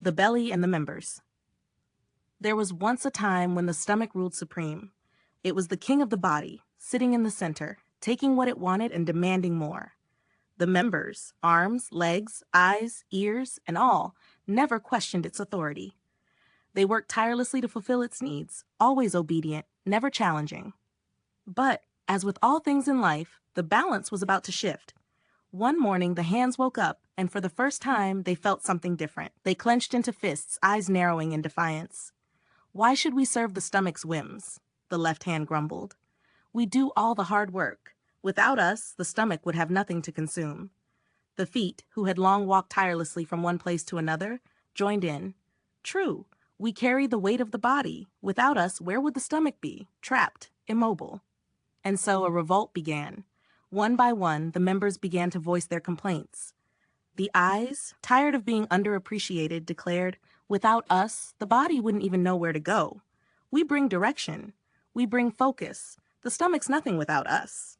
The belly and the members. There was once a time when the stomach ruled supreme. It was the king of the body, sitting in the center, taking what it wanted and demanding more. The members, arms, legs, eyes, ears, and all, never questioned its authority. They worked tirelessly to fulfill its needs, always obedient, never challenging. But, as with all things in life, the balance was about to shift. One morning, the hands woke up, and for the first time, they felt something different. They clenched into fists, eyes narrowing in defiance. "Why should we serve the stomach's whims?" the left hand grumbled. "We do all the hard work. Without us, the stomach would have nothing to consume." The feet, who had long walked tirelessly from one place to another, joined in. "True, we carry the weight of the body. Without us, where would the stomach be? Trapped, immobile." And so a revolt began. One by one, the members began to voice their complaints. The eyes, tired of being underappreciated, declared, "Without us, the body wouldn't even know where to go. We bring direction. We bring focus. The stomach's nothing without us."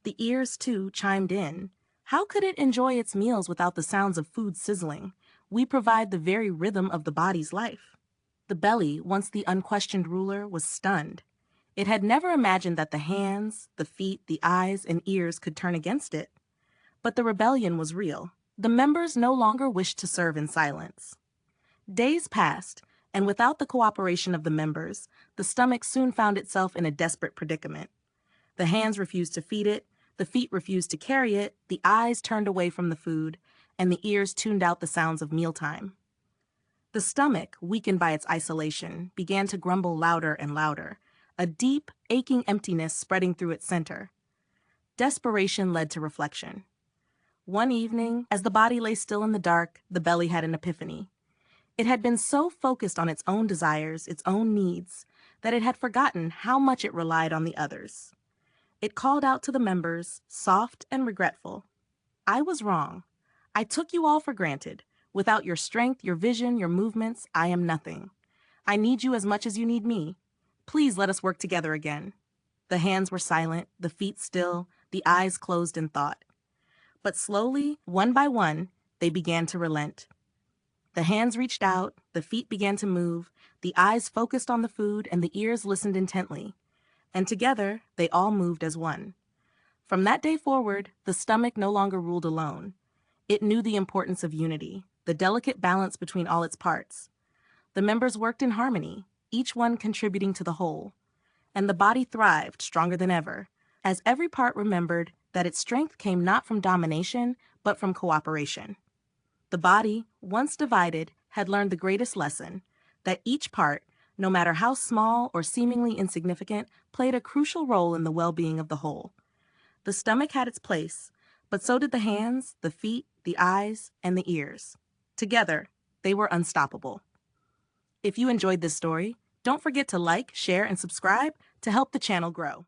The ears, too, chimed in. "How could it enjoy its meals without the sounds of food sizzling? We provide the very rhythm of the body's life." The belly, once the unquestioned ruler, was stunned. It had never imagined that the hands, the feet, the eyes, and ears could turn against it. But the rebellion was real. The members no longer wished to serve in silence. Days passed, and without the cooperation of the members, the stomach soon found itself in a desperate predicament. The hands refused to feed it, the feet refused to carry it, the eyes turned away from the food, and the ears tuned out the sounds of mealtime. The stomach, weakened by its isolation, began to grumble louder and louder, a deep, aching emptiness spreading through its center. Desperation led to reflection. One evening, as the body lay still in the dark, the belly had an epiphany. It had been so focused on its own desires, its own needs, that it had forgotten how much it relied on the others. It called out to the members, soft and regretful. "I was wrong. I took you all for granted. Without your strength, your vision, your movements, I am nothing. I need you as much as you need me. Please let us work together again." The hands were silent, the feet still, the eyes closed in thought. But slowly, one by one, they began to relent. The hands reached out, the feet began to move, the eyes focused on the food, and the ears listened intently. And together, they all moved as one. From that day forward, the stomach no longer ruled alone. It knew the importance of unity, the delicate balance between all its parts. The members worked in harmony, each one contributing to the whole. And the body thrived, stronger than ever, as every part remembered that its strength came not from domination, but from cooperation. The body, once divided, had learned the greatest lesson, that each part, no matter how small or seemingly insignificant, played a crucial role in the well-being of the whole. The stomach had its place, but so did the hands, the feet, the eyes, and the ears. Together, they were unstoppable. If you enjoyed this story, don't forget to like, share, and subscribe to help the channel grow.